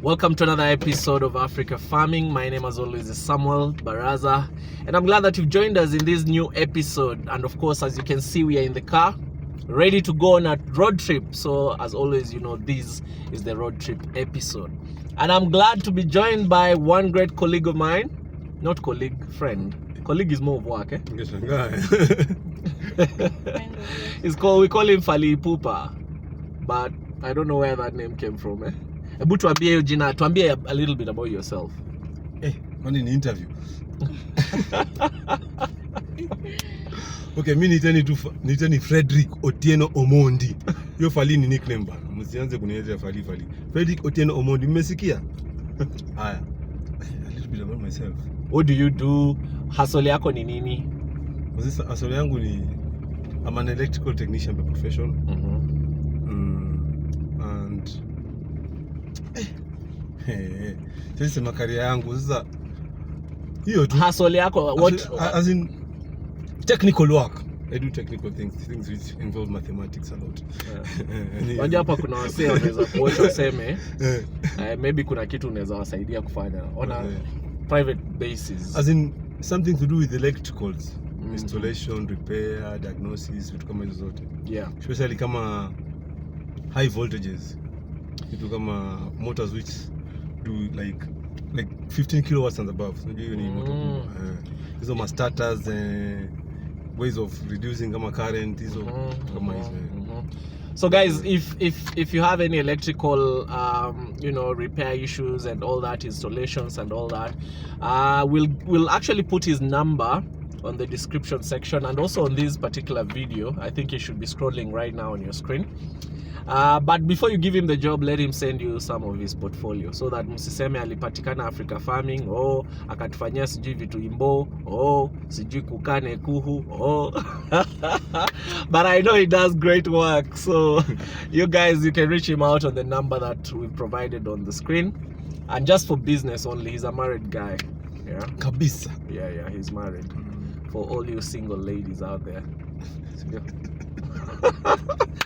Welcome to another episode of Africa Farming. My name as always is Samuel Baraza, and I'm glad that you've joined us in this new episode. And of course, as you can see, we are in the car ready to go on a road trip. So as always, you know, this is the road trip episode, and I'm glad to be joined by one great colleague of mine. Not colleague, friend. Colleague is more of work, eh? We call him Fally Pupa, but I don't know where that name came from, eh? Ebu tuambie jina, tuambie a little bit about yourself. Kwani ni interview? Okay, mimi niteni Frederick Otieno Omondi. Hiyo Fally ni nickname bana. Msianze kuniita Fally. Frederick Otieno Omondi, mmesikia? Haya. A little bit about myself. What do you do? Hustle yako ni nini? Sasa hustle yangu ni I'm an electrical technician by profession. Sasa makaria yangu sasa hiyo tu. Hustle yako what as in technical work. I do technical things which involve mathematics a lot. Wajua hapa kuna wasee wanaweza kuocha useme maybe kuna kitu unaweza wasaidia kufanya on a private basis. As in something to do with electricals, installation, repair, diagnosis, vitu kama hizo zote. Yeah. Especially kama high voltages. Vitu kama motors which do like 15 kilowatts and above. Unajua hiyo ni motor. Hizo ma starters, ways of reducing kama current, hizo kama hizo. So guys, if you have any electrical repair issues and all that, installations and all that, we'll actually put his number on the description section and also on this particular video. I think you should be scrolling right now on your screen. But before you give him the job, let him send you some of his portfolio so that msiseme alipatikana Africa Farming, akatufanyia sijui vitu imbo, sijui kukane kuhu, But I know he does great work. So you guys, you can reach him out on the number that we've provided on the screen. And just for business only, he's a married guy. Yeah. Kabisa. Yeah, he's married. For all you single ladies out there.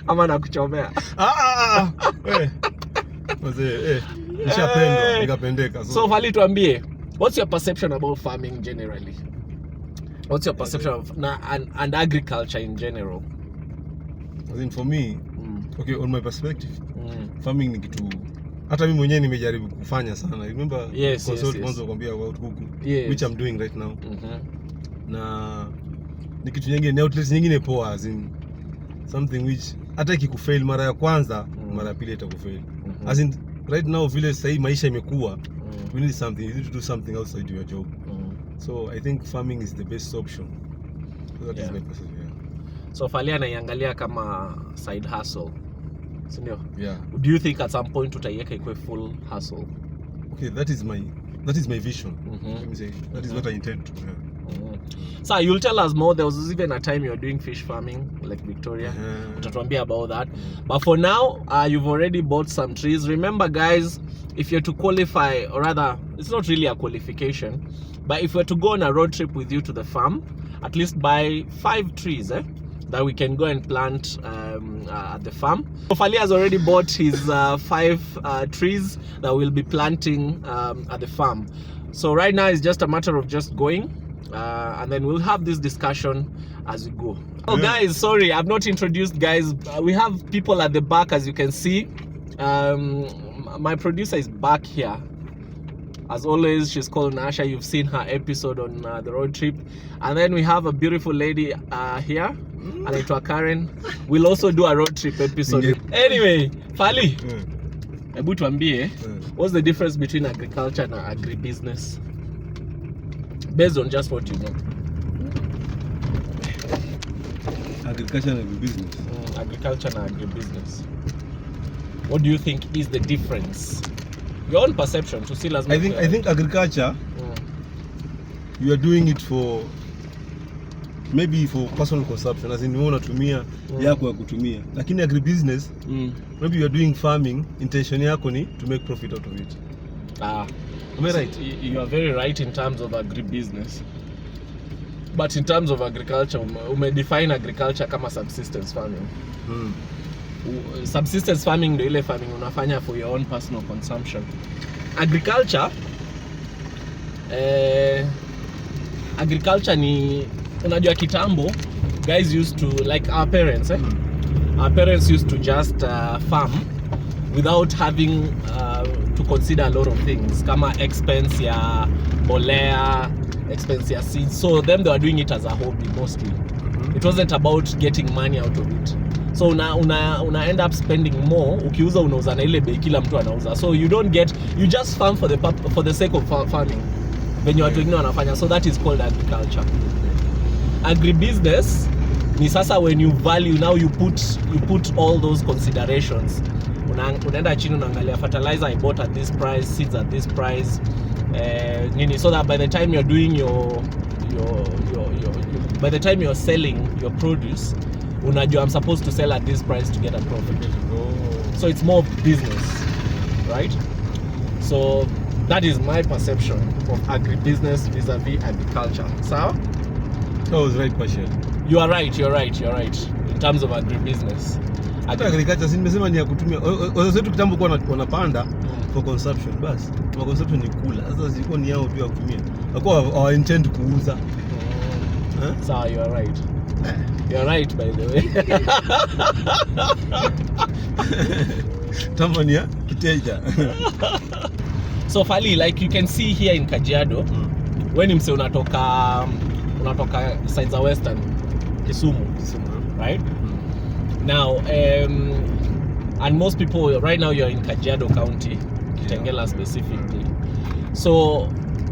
Ama nakuchomea. Nishapendwa, nikapendeka. So Fally, tuambie, what's your perception about farming generally? What's your perception of and agriculture in general? As in for me, okay, on my perspective, farming ni kitu hata mimi mwenyewe nimejaribu kufanya sana. Remember consult mwanzo kukwambia about kuku, which I'm doing right now. Na ni kitu nyingine, outlets nyingine poa, as in something which hata ikikufail mara ya kwanza, mara ya pili itakufail. As in right now vile sasa maisha imekuwa, we need something, you need to do something outside your job. So I think farming is the best option. So that is my perception. So Fally anaiangalia kama side hustle. Sindio? Yeah. Do you think at some point utaiweka ikuwe full hustle? Okay, that is my vision. Let me say that is what I intend to. So you'll tell us more. There was even a time you were doing fish farming, like Victoria. Utatuambia about that. But for now, you've already bought some trees. Remember, guys, if you're to qualify, or rather, it's not really a qualification, but if we're to go on a road trip with you to the farm, at least buy 5 trees, that we can go and plant at the farm. So Fally has already bought his 5 trees that we'll be planting at the farm. So right now it's just a matter of just going. And then we'll have this discussion as we go. Oh guys, sorry, I've not introduced guys. We have people at the back, as you can see. My producer is back here. As always, she's called Nasha. You've seen her episode on the road trip. And then we have a beautiful lady here, anaitwa Karen. We'll also do a road trip episode. Anyway, Fally, ebu tuambie, what's the difference between agriculture and agribusiness? Based on just what you know. Agriculture and agribusiness. Agriculture and agribusiness. What do you think is the difference? Your own perception to see as I think agriculture, you are doing it for maybe for personal consumption, as in you want to tumia yako ya kutumia. Lakini agribusiness, maybe you are doing farming, intention yako ni to make profit out of it. Am I right? You are very right in terms of agribusiness. But in terms of agriculture, define agriculture kama subsistence farming. subsistence farming ndio ile farming unafanya for your own personal consumption. Agriculture ni, unajua kitambo guys used to, like our parents our parents used to just farm without having to consider a lot of things kama expense ya mbolea, expense ya seeds. So them, they were doing it as a hobby mostly. It wasn't about getting money out of it. So una end up spending more ukiuza unauza na ile bei kila mtu anauza. So you just farm for the sake of farming when watu wengine wanafanya. So that is called agriculture. Agribusiness ni sasa when you value, now you put all those considerations. Unaenda chini unaangalia fertilizer I bought at this price, seeds at this price, nini, so that by the time you're doing by the time you're selling your produce, unajua I'm supposed to sell at this price to get a profit. So it's more business, right? So that is my perception of agribusiness vis-a-vis agriculture. Sawa? That was right question. You are right in terms of agribusiness. Agriculture nimesema ni ya kutumia. Wazazi wetu kitambo kwa wanapanda for consumption basi. For consumption ni kula. Sasa zilikuwa ni yao tu ya kutumia. Hawakuwa intend kuuza. So you are right. You are right, by the way. Tamani ya kiteja. So Fally, like you can see here in Kajiado, when mse unatoka sides of Western Kisumu, right? Now and most people right now, you're in Kajiado County, Kitengela specifically. So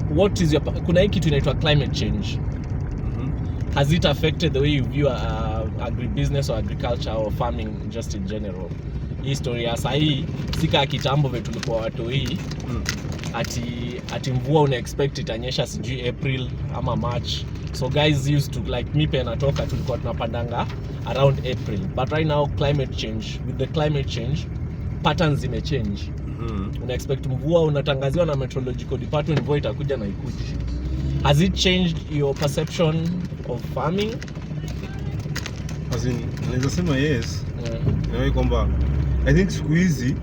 what is kuna hii kitu inaitwa climate change. Has it affected the way you view agribusiness or agriculture or farming just in general? Hii story ya sahi sika kitambo vetu tulikuwa watu hii ati mvua una expect itanyesha sijui April ama March. So guys used to, like me pe natoka tulikuwa tunapandanga around April. But right now with the climate change patterns zime change. Una expect mvua, unatangaziwa na meteorological department mvua itakuja na ikuji. Has it changed your perception of farming? As in, naweza sema yes. Nawe kwamba I think siku hizi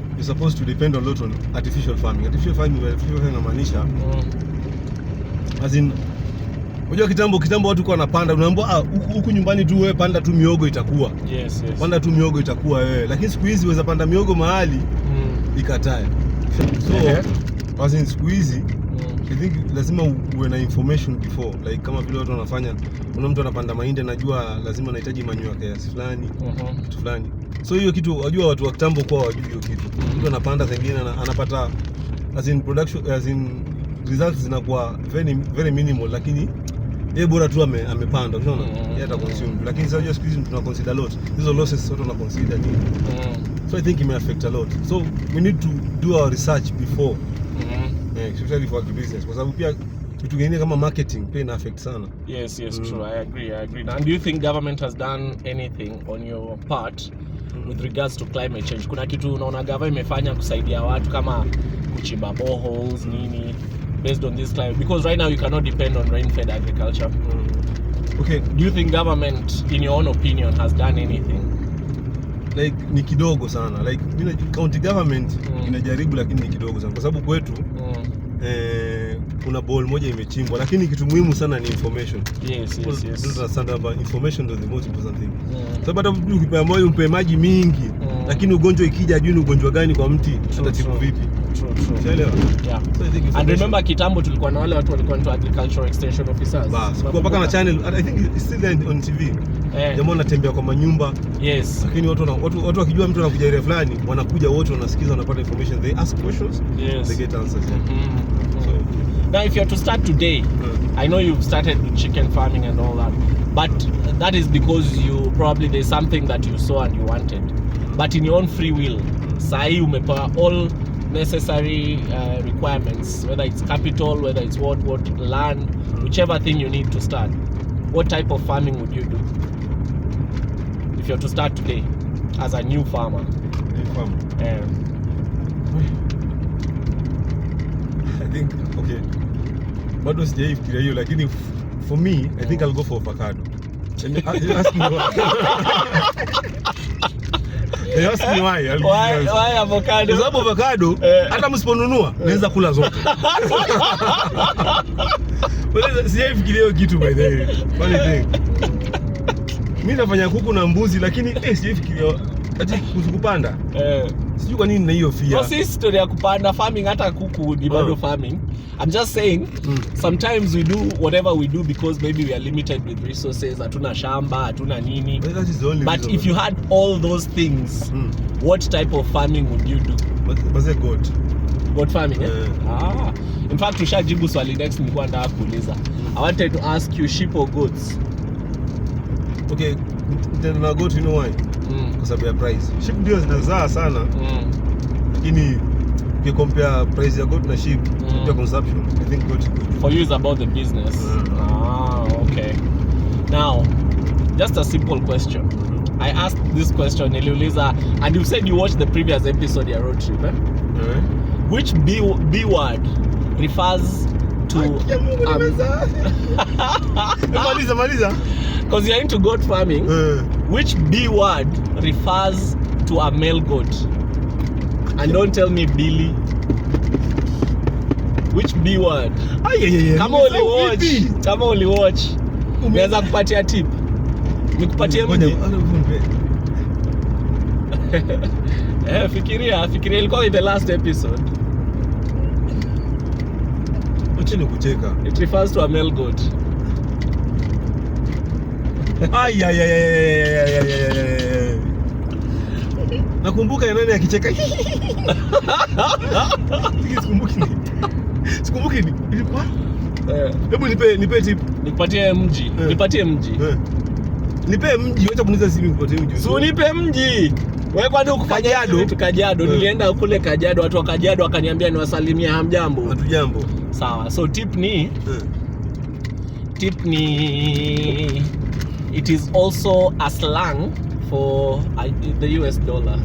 you're supposed to depend a lot on artificial farming. Artificial farming inamaanisha as in, unajua kitambo watu kwa wanapanda, unaambiwa huku nyumbani tu wewe panda tu miogo itakuwa. Yes. Panda tu miogo itakuwa wewe. Lakini siku hizi unaweza panda miogo mahali ikatae. So as in siku hizi I think lazima uwe na information before, like kama vile watu wanafanya, kuna mtu anapanda mahindi anajua lazima anahitaji manure kiasi fulani, kitu fulani. So hiyo kitu wajua watu wa kitambo kwa wajui hiyo kitu. Mtu anapanda zingine anapata as in production, as in results zinakuwa very minimal, lakini yeye bora tu amepanda, unaona? Yeye ata consume. Lakini sasa siku hizi tuna consider a lot. Hizo losses watu wana consider nini? So I think it may affect a lot. So we need to do our research before. Especially for agribusiness, kwa sababu pia kitu kingine kama marketing pia ina affect sana. Yes, true. I agree. And do you think government has done anything on your part with regards to climate change? Kuna kitu unaona government imefanya kusaidia watu kama kuchimba boreholes nini based on this climate? Because right now you cannot depend on rain-fed agriculture. Okay, do you think government, in your own opinion, has done anything? Like ni kidogo sana, like county government inajaribu, lakini ni kidogo sana kwa sababu kwetu kuna bowl moja imechimbwa, lakini kitu muhimu sana ni information. Yes. Understand about information is the most important thing. Sababu hata ukipewa moyo umpe maji mingi, lakini ugonjwa ikija ajui ni ugonjwa gani kwa mti, atatibu vipi? True. Unaelewa? Yeah. So I think and remember kitambo tulikuwa na wale watu walikuwa into agricultural extension officers. Bas, kwa paka na channel, I think it's still on TV. Jamaa wanatembea kwa manyumba. Yes. Lakini watu wakijua mtu anakuja area fulani, wanakuja wote wanasikiza, wanapata information, they ask questions, they get answers. So now if you are to start today, I know you've started with chicken farming and all that, but that is because you probably there's something that you saw and you wanted. But in your own free will, sahi umepewa all necessary requirements, whether it's capital, whether it's what land, whichever thing you need to start. What type of farming would you do if you're to start today as a new farmer? I think bado sijaifikiria hiyo, lakini for me I think I'll go for avocado. Ask me why. Why avocado? Kwa sababu avocado hata msiponunua naweza kula zote. Sijafikiria hiyo kitu by the way. Funny thing. Mimi nafanya kuku na mbuzi lakini sijafikiria ati kupanda. Sijui kwa nini na hiyo fear. No, si story ya kupanda farming hata kuku ni bado farming. I'm just saying sometimes we do whatever we do because maybe we are limited with resources, hatuna shamba, hatuna nini. But if you had all those things, what type of farming would you do? Was it goat? Goat farming, in fact, tushajibu swali next nilikuwa nataka kuuliza. I wanted to ask you, sheep or goats? Okay, na goat, you know why? Kwa sababu ya price. Sheep ndio zinazaa sana. Lakini compare price ya goat na sheep to consumption, I think goat is good. For you is about the business. Okay. Now, just a simple question. I asked this question, niliuliza, and you said you watched the previous episode ya road trip, Which B word refers to Maliza. Because you're into goat farming. Which B word refers to a male goat? And don't tell me Billy. Which B word? Kama uli watch. Naweza kupatia tip. Nikupatie mji. Fikiria ilikuwa in the last episode. Uchi ni kucheka. It refers to a male goat. Nakumbuka ya nani akicheka. Sikumbuki ni. Ilikuwa? Hebu nipe tip. Nipatie mji. Nipatie mji. Nipe mji, wacha kuniza simu nipatie mji. So nipe mji. Wewe kwani ukufanya vitu Kajiado? Nilienda kule Kajiado, watu wa Kajiado wakaniambia niwasalimie hamjambo. Hatujambo. Sawa. So tip ni it is also a slang for the US dollar.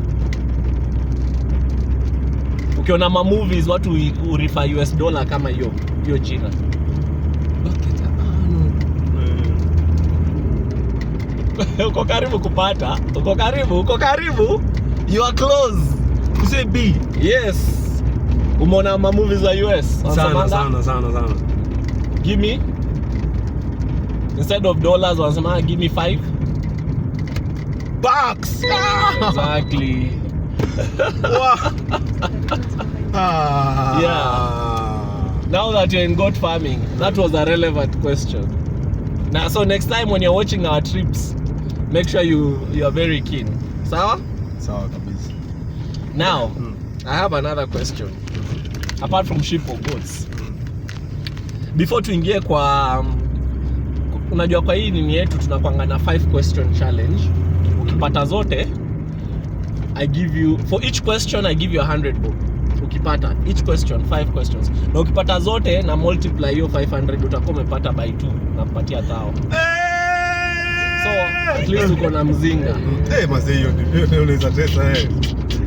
Ukiona ma movies watu refer US dollar kama hiyo jina. Uko karibu kupata. Uko karibu. You are close. You say B. Yes. Umeona ma movies za US? Sana. Give me. Instead of dollars wanasema give me 5 bucks. Exactly. Now that you're in goat farming, that was a relevant question. Now, so next time when you're watching our trips, make sure you are very keen. Sawa kabisa. Now, I have another question. Apart from sheep or goats. Before tuingie kwa unajua kwa hii nini yetu tunakuanga na 5 question challenge. Ukipata zote I give you, for each question I give you 100 bob. Ukipata each question 5 questions. Na ukipata zote na multiply hiyo 500 utakuwa umepata by 2 na kupatia 1000. So at least uko na mzinga. Mazee hiyo ndio unaweza tesa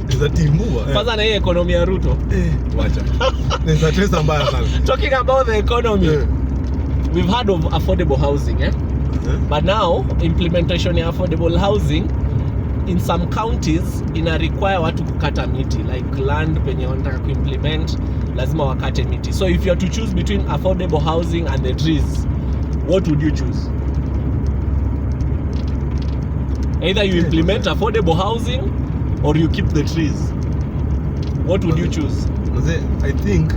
Unaweza timbua. Kwanza na hii economy ya Ruto. Wacha. Unaweza tesa mbaya sana. Talking about the economy. We've heard of affordable housing, but now implementation of affordable housing in some counties ina require watu kukata miti, like land penye wanataka kuimplement lazima wakate miti. So if you are to choose between affordable housing and the trees, what would you choose? Either you implement affordable housing or you keep the trees. What would you choose? I think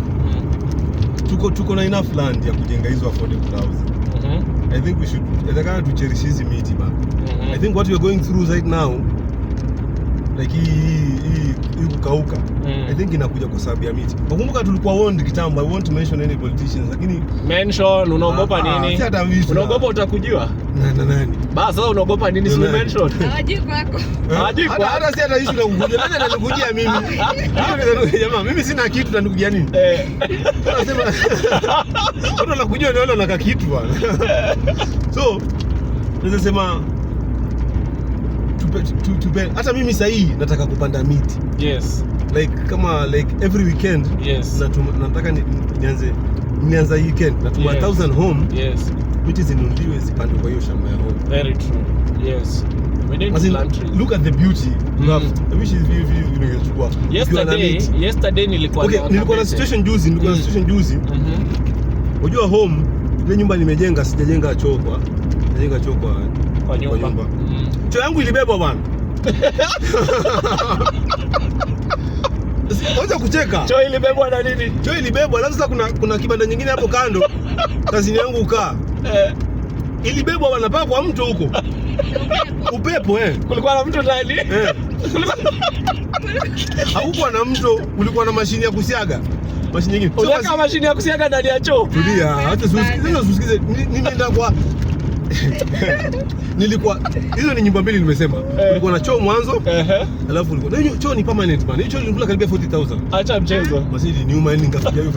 tuko na enough land ya kujenga hizo affordable housing. I think we should to cherish hizi miti ba. I think what we are going through right now, like hii kukauka, I think inakuja kwa sababu ya miti. Nakumbuka tulikuwa warned kitambo, I want to mention any politicians, lakini mention unaogopa nini? Unaogopa utakujiwa? Nani? Basi sasa unaogopa nini? Si mention. Hawaji kwako. Hawaji kwako. Hata si hata issue na kukuja. Nani ananikujia mimi? Jamaa, mimi sina kitu nanikujia nini? Anasema watu wanakujia ndio wale wanaka kitu bwana. So, naweza sema hata mimi sasa hii nataka kupanda miti. Yes. Like every weekend. Yes. Nataka nianze weekend natuma 1000 home. Yes. miti zinunuliwe zipandwe kwa hiyo shamba ya home. Very true. Yes. We need to plant trees. Look at the beauty. You have which is unachukua. Yesterday nilikuwa na situation juzi, Unajua home ile nyumba nimejenga, sijajenga choo kwa. Najenga choo kwa nyumba. Choo yangu ilibebwa bwana. Wacha kucheka. Choo ilibebwa na nini? Choo ilibebwa, alafu sasa kuna kibanda nyingine hapo kando. Kazini yangu ukaa. Ilibebwa bwana paka kwa mtu huko. Upepo Kulikuwa na mtu ndani? Haukuwa na mto, ulikuwa na mashine ya kusiaga. Mashine nyingine. Unataka mashine ya kusiaga ndani ya choo? Tulia, hata usikize. Nimeenda kwa hizo ni nyumba mbili nimesema. Kulikuwa na choo mwanzo, alafu kulikuwa. Na choo ni permanent bana. Hiyo choo ilikula karibia 40,000. Acha mchezo. Masidi nyuma nikafikia hiyo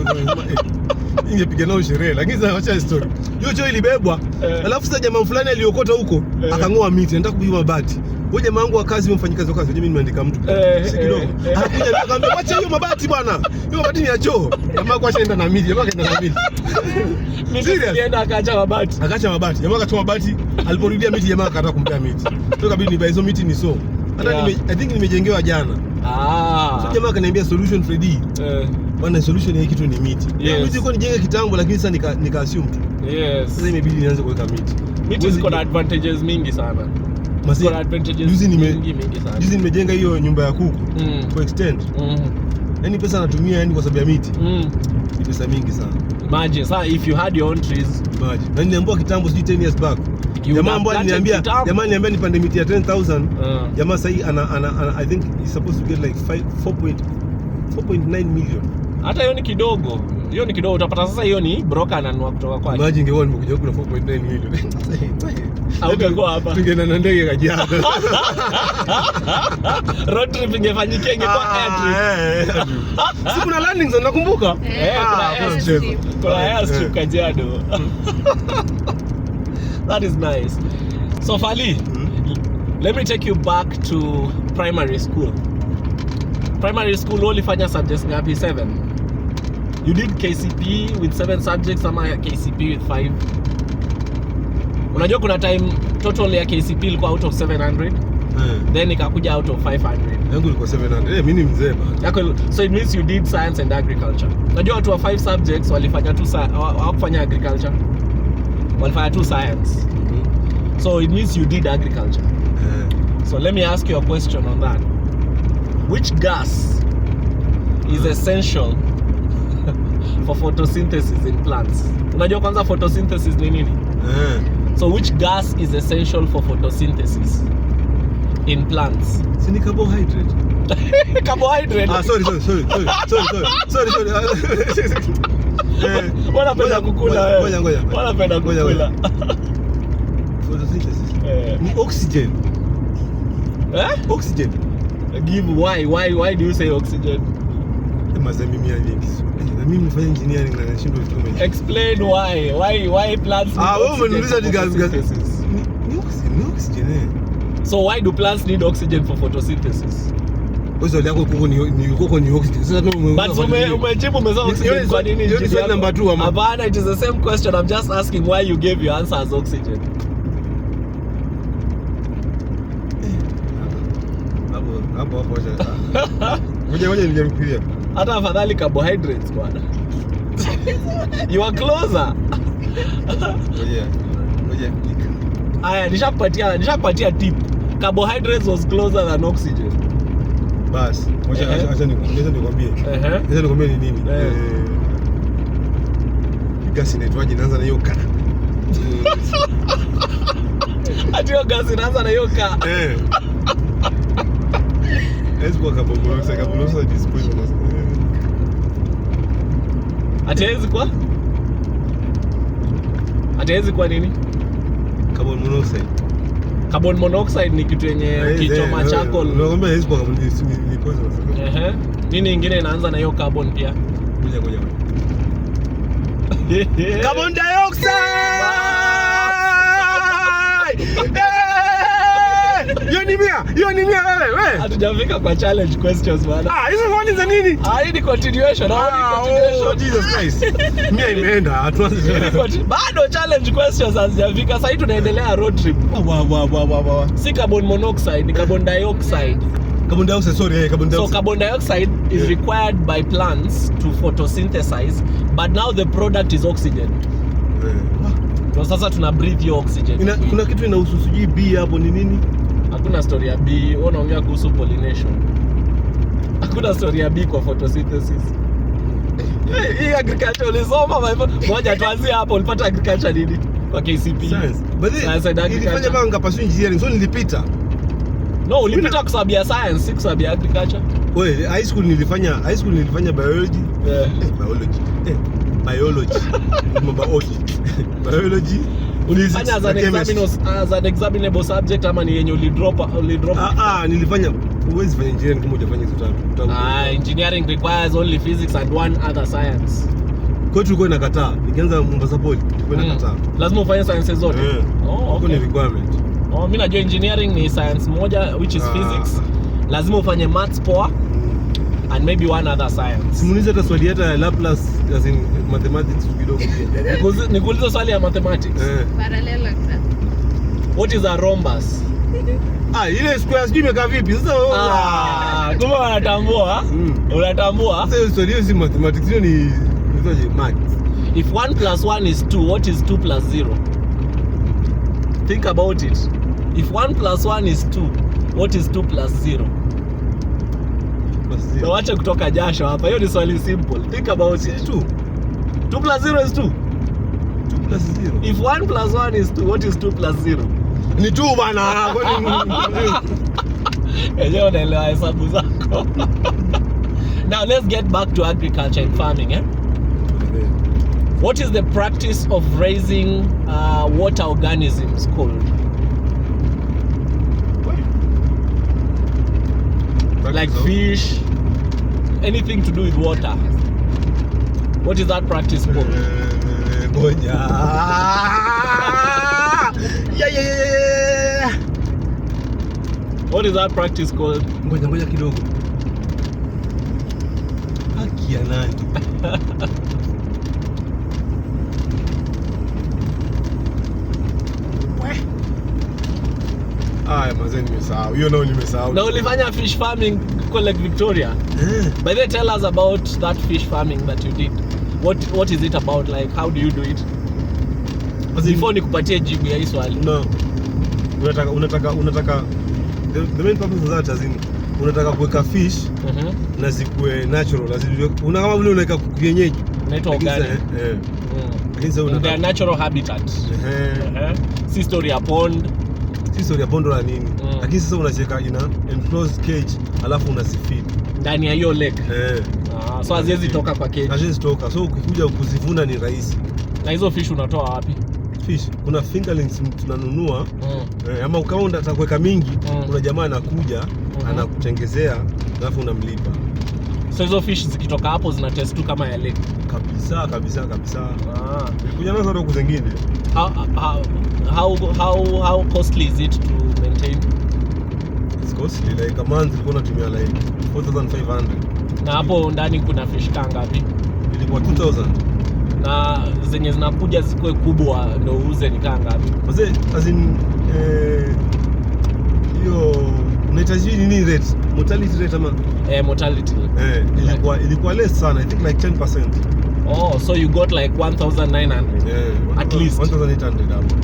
ingepiga nao sherehe, lakini sasa acha story. Hiyo choo ilibebwa, alafu sasa jamaa fulani aliokota huko, akangoa miti, anataka kupiga mabati. Wewe jamaa wangu wa kazi, mfanyikazi wa kazi, mimi nimeandika mtu. Si kidogo. Akakuja akamwambia, "Acha hiyo mabati bwana. Hiyo mabati ni ya choo." Jamaa kwa shaenda na miti, jamaa kaenda na miti. Nilienda akaacha mabati. Akaacha mabati. Jamaa akatoa mabati, aliporudia miti jamaa akataka kumpea miti. Sio kabidi nibae hizo miti ni so. Hata I think nimejengewa jana. So jamaa akaniambia solution Freddy. Bwana solution ya kitu ni miti. Miti iko nijenge kitambo lakini sasa nika assume tu. Yes. Sasa imebidi nianze kuweka miti. Miti ziko na advantages mingi sana. Ziko na advantages mingi sana. Juzi nimejenga hiyo nyumba ya kuku for extend. Yaani pesa natumia kwa sababu ya miti. Ni pesa mingi sana. Imagine, sasa if you had your own trees. Imagine. Na niliambiwa kitambo 10 years back. Jamaa ambaye aliniambia nipande miti ya 10,000. Jamaa sasa I think he's supposed to get like 4.9 million. Hata hiyo ni kidogo. Hiyo ni kidogo. Utapata sasa hiyo ni broker ananunua kutoka kwake. Imagine ingekuwa nimekuja huko na 4.9 million. Haungekuwa hapa. Tungeenda na ndege Kajiado. Road trip ingefanyika ingekuwa air trip. Si kuna landing zone nakumbuka? Kuna air trip Kajiado. That is nice. So Fally, let me take you back to primary school. Primary school ulifanya subjects ngapi? 7. You did KCP with 7 subjects ama KCP with 5? Unajua kuna time total ya KCP ilikuwa out of 700. Then ikakuja out of 500. Yangu ilikuwa 700. Mimi ni mzee bana. So it means you did science and agriculture. Unajua watu wa 5 subjects walifanya tu hawakufanya agriculture. Walifanya tu science. So it means you did agriculture. So let me ask you a question on that. Which gas is essential for photosynthesis in plants? Unajua kwanza photosynthesis ni nini? So which gas is essential for photosynthesis in plants? Si ni carbohydrate. Carbohydrate. Sorry. Wanapenda kukula wewe. Ngoja. Wanapenda kukula. Photosynthesis. Ni oxygen. Oxygen. Give why do you say oxygen? Mimi nifanya engineering na nashindwa vitu kama hivi. Explain why plants need oxygen. Wewe umeniuliza ni gas. Ni oxygen. So why do plants need oxygen for photosynthesis? Swali yako kuko ni oxygen. Sasa umejibu umesema oxygen kwa nini? Hiyo ni swali number 2 ama? Hapana, it is the same question. I'm just asking why you gave your answer as oxygen. Hapo. Ngoja nijaribu. Hata afadhali carbohydrates bwana. You are closer. Ngoja. Aya, nishakupatia tip. Carbohydrates was closer than oxygen. Bas, acha nikwambie. Ni nini? Gas inaitwaje? Inaanza na hiyo ka. Ati hiyo gas inaanza na hiyo ka. Kwa carbon monoxide is poisonous. Hatuwezi kwa nini? Carbon monoxide ni kitu yenye kichoma chako. Unakwambia hizo kwa ni poisonous. Nini ingine inaanza na hiyo carbon pia? Ngoja. Carbon dioxide. Hiyo ni mia wewe. Hatujafika kwa challenge questions bwana. Hizo swali za nini? Hii ni continuation. Oh, Jesus Christ. Mia imeenda. Hatuanze. Bado challenge questions hazijafika. Sasa hivi tunaendelea road trip. Wow. Si carbon monoxide, ni carbon dioxide. Carbon dioxide, sorry, carbon dioxide. So carbon dioxide is required by plants to photosynthesize, but now the product is oxygen. So sasa tuna breathe your oxygen. Kuna kitu inahusu sijui bee hapo ni nini? Hakuna story ya bee. Wewe unaongea kuhusu pollination. Hakuna story ya bee kwa photosynthesis. Hii agriculture ulisoma my. Ngoja tuanzie hapo, ulipata agriculture nini? Kwa KCP. Science. But nilifanya banga pasu engineering, so nilipita. No, ulipita kwa sababu ya science, si kwa sababu ya agriculture. Wewe, high school nilifanya biology. Biology. Ulifanya as an examinable subject ama ni yenye ulidrop? Nilifanya huwezi fanya engineering kama hujafanya hizo tatu. Engineering requires only physics and one other science. Kwa tulikuwa nakataa. Nikianza Mombasa Poly, tulikuwa nakataa. Lazima ufanye science zote. Okay. Ni requirement. Mimi najua engineering ni science moja which is physics. Lazima ufanye maths poa and maybe one other science. Simuliza hata swali hata ya Laplace as in mathematics kidogo pia. Nikuuliza swali ya mathematics. Parallelogram. What is a rhombus? Ile square sijui imekaa vipi sasa? Kama wanatambua, unatambua. Sasa swali hiyo si mathematics, hiyo ni maths. If 1 + 1 is 2, what is 2 + 0? Think about it. If 1 + 1 is 2, what is 2 + 0? So wacha kutoka jasho hapa. Hiyo ni swali simple. Think about it. 2 + 0 is 2. 2 + 0. If 1 + 1 is 2, what is 2 + 0? Ni 2 bana. Enyewe unaelewa hesabu zako. Now let's get back to agriculture and farming, What is the practice of raising water organisms called? Like fish, anything to do with water. What is that practice called? What is that practice called? Ngoja kidogo. Haki ya nani? Mazeni nimesahau. Hiyo nao nimesahau. Na ulifanya fish farming kwa Lake Victoria. By the way, tell us about that fish farming that you did. What is it about? Like, how do you do it? Before nikupatie jibu ya hii swali. No. Unataka the main purpose of that is unataka kuweka fish na zikuwe natural. Una kama vile unaweka kienyeji. Inaitwa organic. Lakini sasa unataka their natural habitat. Si story ya pond. Story ya pondo la nini, lakini sasa unacheka ina enclosed cage alafu unasifeed ndani ya hiyo lake. So haziwezi toka kwa cage. Haziwezi toka, so ukikuja kuzivuna ni rahisi. Na hizo fish unatoa wapi? Fish kuna fingerlings tunanunua, ama kama unataka kuweka mingi, kuna jamaa anakuja anakutengezea alafu unamlipa. So hizo fish zikitoka hapo zina test tu kama ya lake. Kabisa. Nilikuja nazo huko zingine. How costly is it to maintain? It's costly, like a month ilikuwa natumia like 4,500. Na hapo ndani kuna fish ngapi? Ilikuwa 2,000. Na zenye zinakuja zikuwe kubwa ndio uuze ni ngapi? Mzee, as in hiyo unahitaji nini rate? Mortality rate ama? Mortality. Ilikuwa less sana, I think like 10%. So you got like 1,900. At least 1,800 hapo.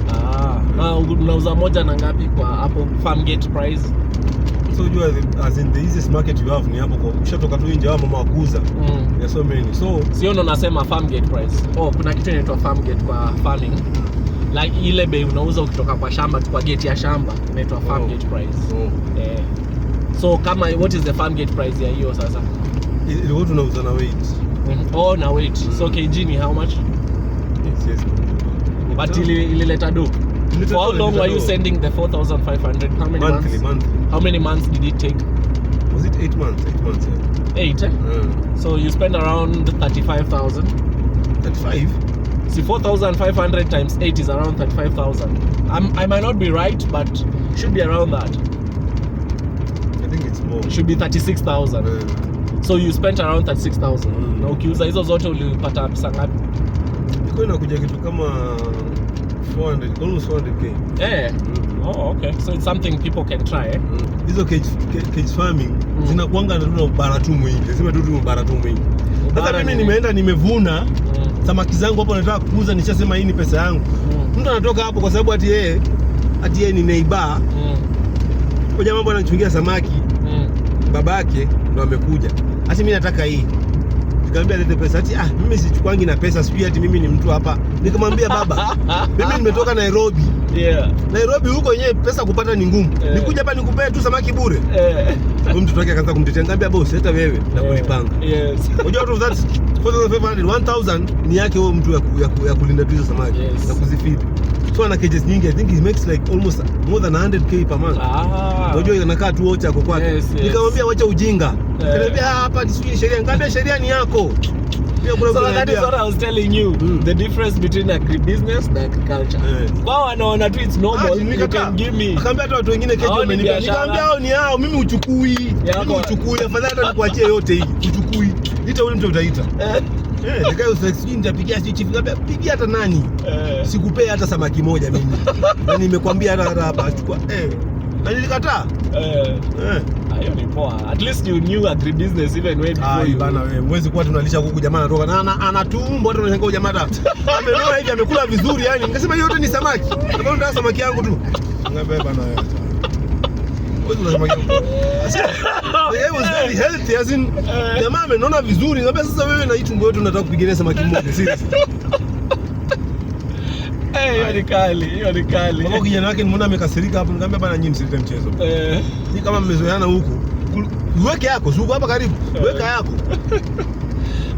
Na unauza moja na ngapi kwa hapo farm gate price? So you as in the easiest market you have ni hapo kwa ushatoka tu nje mama wakuuza. Yeah, so many. So sio ndo nasema farm gate price. Kuna kitu inaitwa farm gate kwa farming. Like ile bei unauza ukitoka kwa shamba tu kwa gate ya shamba inaitwa farm gate price. So kama what is the farm gate price ya hiyo sasa? Ile watu tunauza na weight. Na weight. So kg ni how much? Yes. But ilileta do. For how long were you sending the 4,500? How many months? Monthly. How many months did it take? Was it 8 months? 8 months, yeah. 8, So you spend around 35,000. 35? See, 4,500 times 8 is around 35,000. I might not be right, but should be around that. think it's more. It should be 36,000. So you spent around 36,000. Na ukiuza hizo zote ulipata pesa ngapi? Iko inakuja kitu kama 400, almost 400k. Oh, okay. So it's something people can try. Hizo cage farming zinakuanga na bara tu mwingi. Lazima tu bara tu mwingi. Sasa mimi nimeenda nimevuna samaki zangu hapo, nataka kuuza, nishasema hii ni pesa yangu. Mtu anatoka hapo kwa sababu ati yeye ni neighbor. Kwa jamaa bwana anachungia samaki. Babake ndo amekuja. Ati mimi nataka hii. Nikamwambia lete pesa. Ati mimi sichukwangi na pesa, sijui ati mimi ni mtu hapa. Nikamwambia baba, mimi nimetoka Nairobi. Nairobi huko yenyewe pesa kupata ni ngumu. Nikuja hapa nikupee tu samaki bure. Kwa mtu wake akaanza kumtetea. Nikamwambia boss, hata wewe na kulipanga. Unajua out of that 4,500, 1,000 ni yake huyo mtu ya kulinda tu hizo samaki na kuzifeed. So ana cages nyingi, I think he makes like almost more than 100k per month. Unajua anakaa tu ocha kwa kwake. Nikamwambia wacha ujinga. Nikamwambia hapa ni sheria. Nikamwambia sheria ni yako. So that is what I was telling you. The difference between agribusiness and agriculture. Kwa wanaona tu it's normal. You can give me. Nikamwambia hata watu wengine kejo wamenipa. Nikamwambia hao ni hao, mimi uchukui. Mimi uchukui. Afadhali hata nikuachie yote hii. Uchukui. Ita ule mtu utaita. Nikae usexy nitapigia chief, ngambia pigia hata nani. Sikupea hata samaki moja mimi. Na nimekwambia hata hapa achukua. Na nilikataa. Hiyo ni poa. At least you knew agribusiness even way before you. Bana wewe, mwezi kwa tunalisha kuku jamaa anatoka na anatumbo, watu wanashangaa jamaa hata. Amenona hivi amekula vizuri yani. Nikasema yote ni samaki. Kama ndio samaki yangu tu. Ngambia bana wewe. Wewe unasema it was very healthy as in jamaa amenona vizuri. Ngambia sasa wewe na hii tumbo yote unataka kupigania samaki mmoja seriously. Hiyo ni kali. Kwa kijana wake nimeona amekasirika hapo, nikamwambia bana nyinyi msilete mchezo. Ni kama mmezoeana huku. Uweke yako, zuko hapa karibu. Weka yako.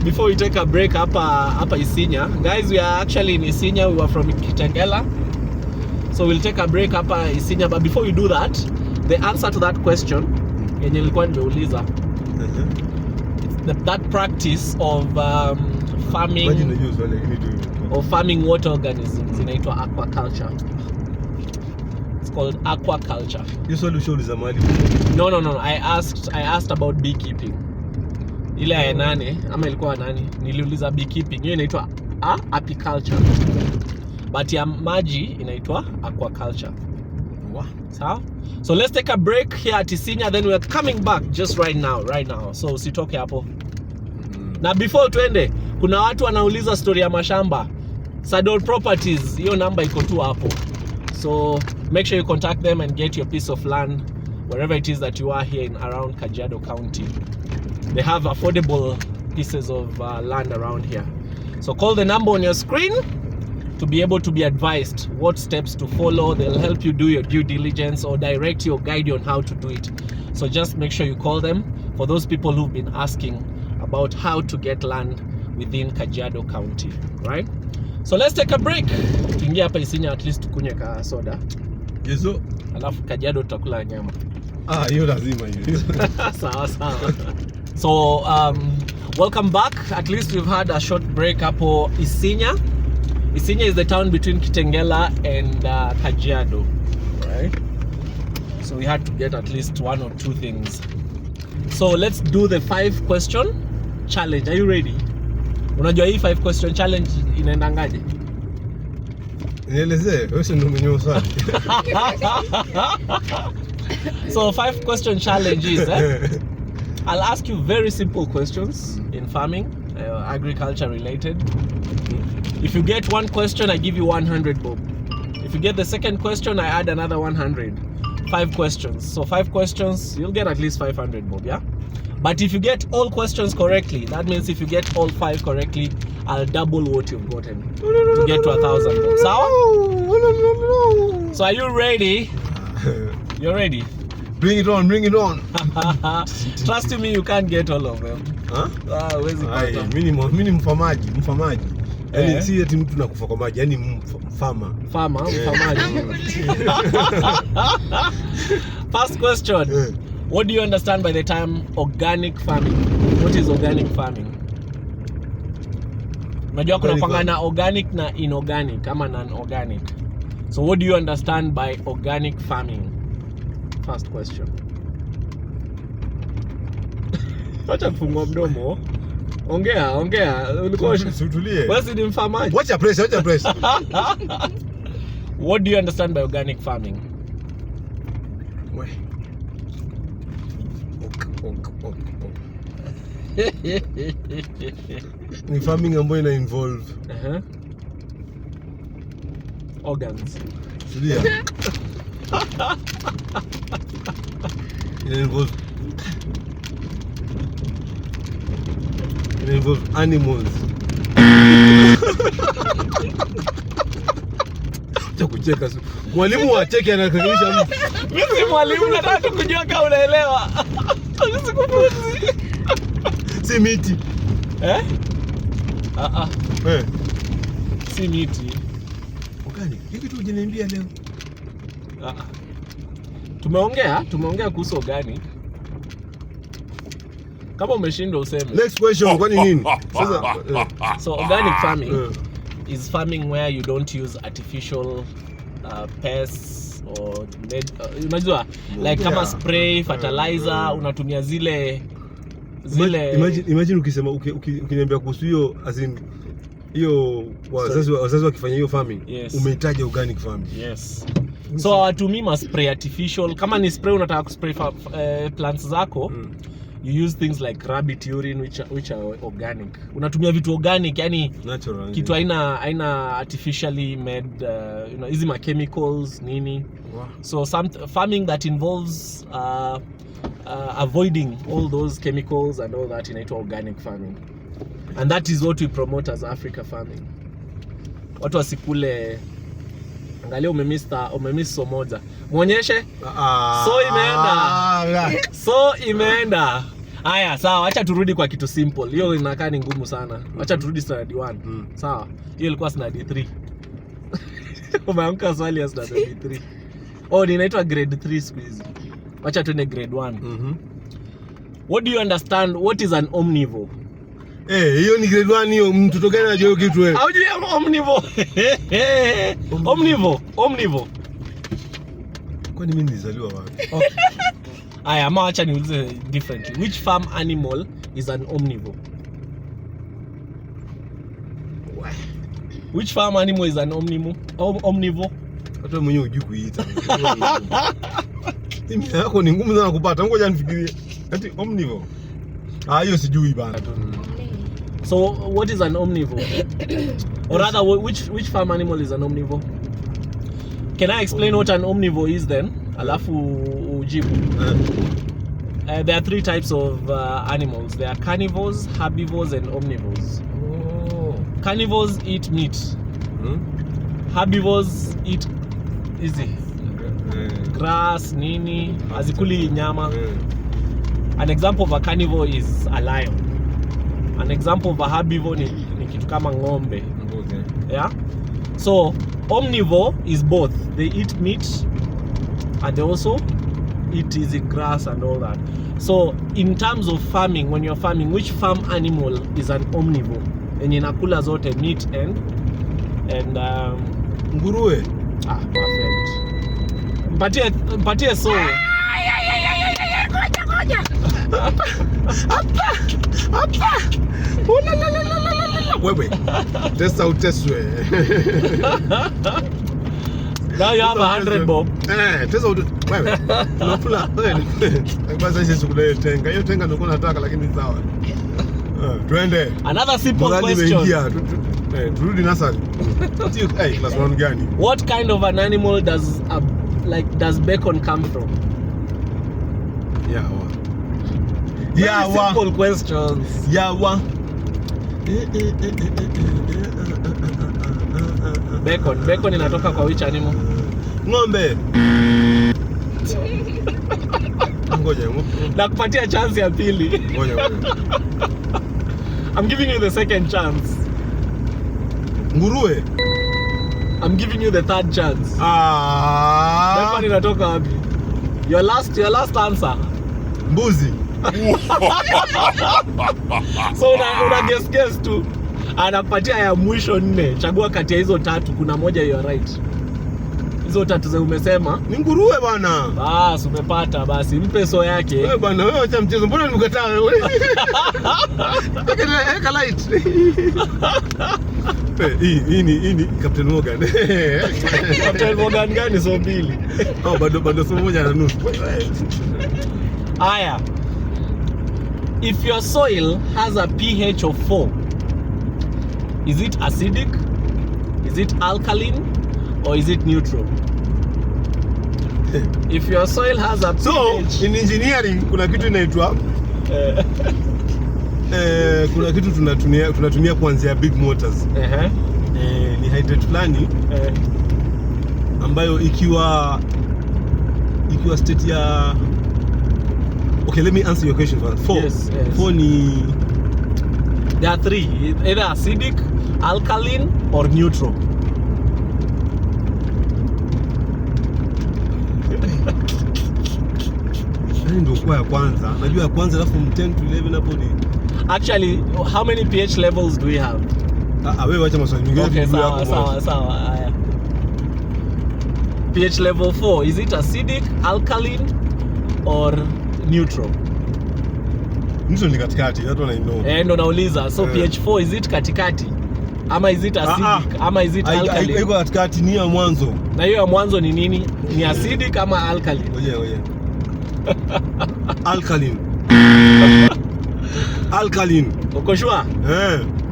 Before we take a break hapa Isinya. Guys, we are actually in Isinya. We were from Kitengela. So we'll take a break hapa Isinya, but before we do that, the answer to that question yenye nilikuwa nimeuliza. That practice of farming water organisms inaitwa aquaculture. It's called aquaculture. You saw the mali. No. I asked about beekeeping. Ile ya nane ama ilikuwa nani? Niliuliza beekeeping. Hiyo inaitwa apiculture. But ya maji inaitwa aquaculture. Sawa? So let's take a break here at Isinya, then we are coming back just right now. So usitoke hapo. Na before tuende, kuna watu wanauliza story ya mashamba. Sadol Properties, hiyo namba iko tu hapo. So make sure you contact them and get your piece of land wherever it is that you are here in around Kajiado County. They have affordable pieces of land around here. So call the number on your screen to be able to be advised what steps to follow. They'll help you do your due diligence or direct you or guide you on how to do it. So just make sure you call them for those people who've been asking about how to get land within Kajiado County, right? So let's take a break. Tuingia hapa Isinya at least tukunywe ka soda. Yeso. Alafu Kajiado tutakula nyama. Hiyo lazima hiyo. Sawa. So welcome back. At least we've had a short break hapo Isinya. Isinya is the town between Kitengela and Kajiado, right? So we had to get at least one or two things. So let's do the 5-question challenge. Are you ready? Unajua hii 5-question challenge inaendangaje? Nielezee, wewe ndio mwenyewe swali. So 5-question challenge is I'll ask you very simple questions in farming, agriculture related. If you get one question, I give you 100 bob. If you get the second question, I add another 100. 5 questions. So 5 questions, you'll get at least 500 bob, yeah? But if you get all questions correctly, that means if you get all 5 correctly, I'll double what you've gotten to get to 1,000 bob. So are you ready? You're ready? Bring it on. Trust me, you can't get all of them. Mimi ni mfamaji. Yaani si eti mtu nakufa kwa maji, yaani mfamaji. First question. What do you understand by the term organic farming? What is organic farming? Unajua kuna pangana organic na inorganic ama non-organic. So what do you understand by organic farming? First question. Acha kufungua mdomo. Ongea. Ulikuwa utulie. Basi ni mfamaji. Wacha press. What do you understand by organic farming? Ni farming ambayo ina involve organs. Tulia. Ina involve animals. Kucheka. Mwalimu wa cheki anakaribisha mtu. Mimi si mwalimu, nataka kujua kama unaelewa. Sikufunzi. Si miti. Si miti. Organic. Hivi tu ujiniambia leo. Tumeongea kuhusu organic. Kama umeshindwa useme. Next question, kwani nini? So organic farming is farming where you don't use artificial pests or unajua like kama spray, fertilizer, unatumia zile imagine ukisema ukiniambia kuhusu hiyo as in hiyo wazazi wakifanya hiyo farming, umehitaji organic farming. Yes. So hawatumii ma spray artificial. Kama ni spray unataka kuspray plants zako, you use things like rabbit urine which are organic. Unatumia vitu organic, yani natural, kitu haina artificially made hizi ma chemicals nini. Wow. So some farming that involves avoiding all those chemicals and all that inaitwa organic farming. And that is what we promote as Africa farming. Watu wasikule. Angalia umemiss so moja. Muonyeshe. So imeenda. Haya, sawa, acha turudi kwa kitu simple. Hiyo inakaa ni ngumu sana. Acha turudi standard 1. Sawa. Hiyo ilikuwa standard 3. Umeamka swali ya standard 3. Inaitwa grade 3 siku hizi. Acha tuende grade 1. What do you understand? What is an omnivore? Hiyo ni grade 1 hiyo. Mtoto gani anajua hiyo kitu wewe? Haujui omnivore? Omnivore. Kwani mimi nilizaliwa wapi? Okay. Aya, ama acha niulize differently. Which farm animal is an omnivore? Which farm animal is an omnivore? Hata mwenyewe hujui kuiita. Mimi yako ni ngumu sana kupata. Ngoja nifikirie. Ati omnivore. Hiyo sijui bana. So what is an omnivore? Or rather, which farm animal is an omnivore? Can I explain what an omnivore is then? Alafu ujibu. There are 3 types of animals. There are carnivores, herbivores and omnivores. Carnivores eat meat. Herbivores eat grass, nini, hazikuli nyama. An example of a carnivore is a lion. An example of a herbivore ni kitu kama ng'ombe. Yeah? So omnivore is both. They eat meat and they also eat easy grass and all that. So in terms of farming, when you're farming, which farm animal is an omnivore? Yenye inakula zote meat and nguruwe. Perfect. Mpatie so. Ngoja. Hapa. Wewe. Test out. Now you have 100 bob. Test out. Wewe. Unafula. Kwanza sisi tukule tenga. Hiyo tenga ndio nataka lakini sawa. Twende. Another simple question. Turudi nasari. Class 1 gani? What kind of an animal does bacon come from? Simple questions. Bacon inatoka kwa which animal? Ng'ombe. Ngoja. Nakupatia chance ya pili. Ngoja. I'm giving you the second chance. Nguruwe. I'm giving you the third chance. Bacon inatoka wapi? Your last answer. Mbuzi. So una guess tu. Anakupatia ya mwisho 4. Chagua kati ya hizo 3, kuna moja you are right. Hizo tatu za umesema ni nguruwe bwana. Basi umepata, basi mpe so yake. Wewe bwana, wewe acha mchezo, mbona nimekataa wewe? Eka light. Hii ni Captain Morgan. Captain Morgan gani so mbili? Bado so moja na nusu. Aya. If your soil has a pH of 4, is it acidic? Is it alkaline? Or is it neutral? If your soil has a pH... So, in engineering, kuna kitu inaitwa kuna kitu tunatumia kuanzia big motors. Ni hydrate fulani ambayo ikiwa state ya... Okay, let me answer your question first. 4. Yes. 4 ni... There are 3. Either acidic, alkaline, or neutral. Ndio kwa ya kwanza. Najua ya kwanza alafu 10 to 11 hapo ni. Actually, how many pH levels do we have? Wewe acha maswali mengine. Okay, sawa. pH level 4, is it acidic, alkaline, or neutral? Neutral ni katikati, watu wanaino. Ndo nauliza. So pH 4, is it katikati? Ama is it acidic? Ama is it alkaline? Iko katikati, ni ya mwanzo. Na hiyo ya mwanzo ni nini? Ni acidic ama alkaline? Oye. Alkaline. Uko sure?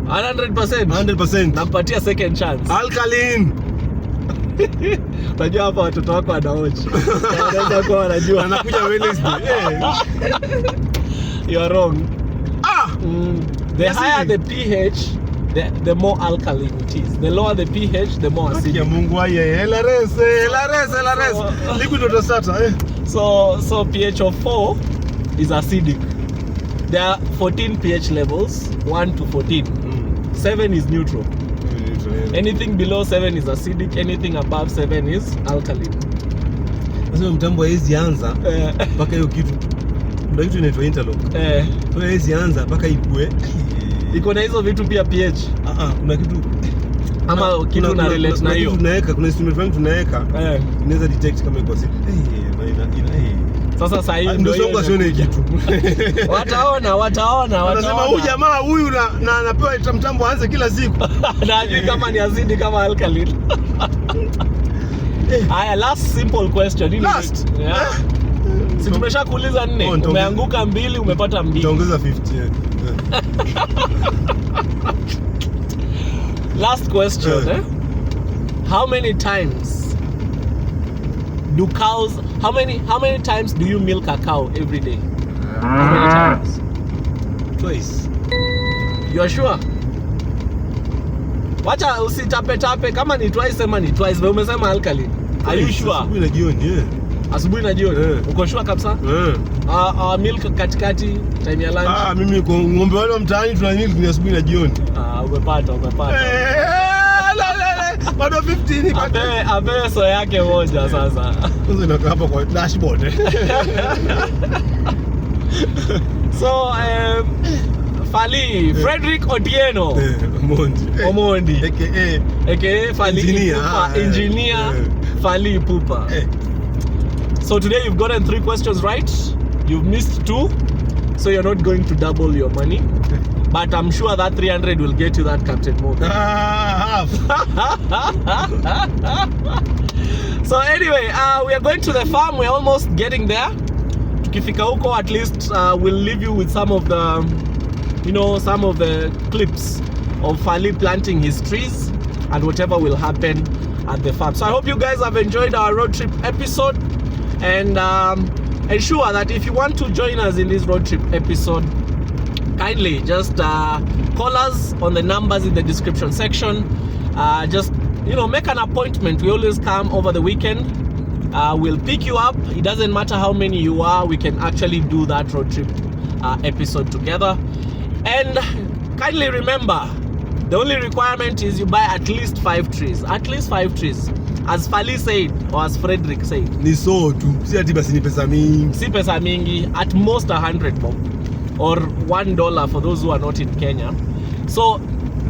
100%. Nakupatia second chance. Alkaline. Unajua hapa watoto wako wanaoji. Wanaweza kuwa wanajua. Anakuja Wednesday. You are wrong. The higher the pH, the more alkaline it is. The lower the pH, the more acidic. Ya Mungu aye. La res. Liquid water starter. So pH of 4 is acidic. There are 14 pH levels, 1 to 14. 7 is neutral. Anything below 7 is acidic, anything above 7 is alkaline. Sasa mtambo hizi anza mpaka hiyo kitu. Ndio kitu inaitwa interlock. So hizi anza mpaka ikue. Iko na hizo vitu pia pH. Kuna kitu ama kitu na relate na hiyo. Kuna instrument fulani tunaweka. Inaweza detect kama iko acidic. Sasa sasa hivi ndio songa sione kitu. Wataona. Wanasema huyu jamaa huyu na anapewa mtambo aanze kila siku. Na hajui kama ni acidic kama alkaline. Aya, last simple question. Last? Si tumeshakuuliza 4. Umeanguka 2, umepata 2. Utaongeza 50. Last question. How many times do cows, how many times do you milk a cow every day? How many times? Twice. You are sure? Wacha usitape kama ni twice sema ni twice. Wewe umesema alkaline. Are you sure? Asubuhi na jioni. Asubuhi na jioni. Uko sure kabisa? Milk katikati time ya lunch. Mimi kwa ng'ombe wale wa mtaani tuna milk ni asubuhi na jioni. Umepata. Bado 15 ape so yake moja sasa. Sasa inakaa hapa kwa dashboard. So Fally, Frederick Otieno Omondi aka Fally engineer Fally Pupa. So today you've gotten 3 questions right. You've missed 2, so you're not going to double your money. But I'm sure that 300 will get you that Captain Morgan. So anyway, we are going to the farm. We're almost getting there. Tukifika huko, at least we'll leave you with some of the, some of the clips of Fally planting his trees and whatever will happen at the farm. So I hope you guys have enjoyed our road trip episode, and ensure that if you want to join us in this road trip episode, kindly just call us on the numbers in the description section. Just make an appointment. We always come over the weekend. We'll pick you up. It doesn't matter how many you are, we can actually do that road trip episode together. And kindly remember, the only requirement is you buy at least 5 trees. At least 5 trees. As Fally said, or as Frederick said, ni so tu, si ati basi ni pesa mingi. Si pesa mingi, at most 100 bob, or $1 for those who are not in Kenya. So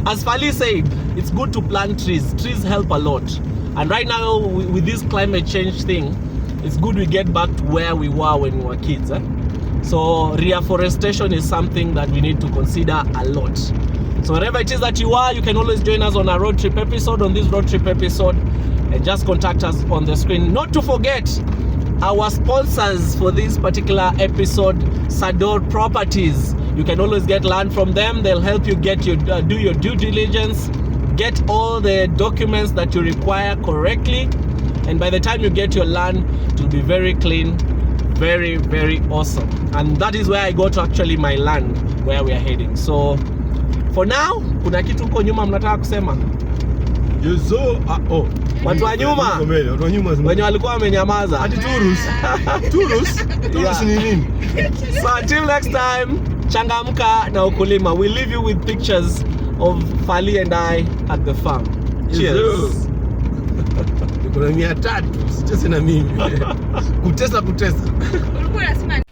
as Fally said, it's good to plant trees. Trees help a lot. And right now, with this climate change thing, it's good we get back to where we were when we were kids. So reforestation is something that we need to consider a lot. So wherever it is that you are, you can always join us on a road trip episode, on this road trip episode, and just contact us on the screen. Not to forget, our sponsors for this particular episode, Sador Properties. You can always get land from them. They'll help you get your do your due diligence, get all the documents that you require correctly, and by the time you get your land, it will be very clean, very, very awesome. And that is where I go to actually my land, where we are heading. So for now, kuna kitu huko nyuma mnataka kusema? Watu wa nyuma wenye walikuwa wamenyamaza. Hadi Turus ni nini? So until next time, changamka na ukulima. We leave you with pictures of Fally and I at the farm. Cheers. Kuna 300, sicheze na mimi. Kutesa. Ulikuwa unasema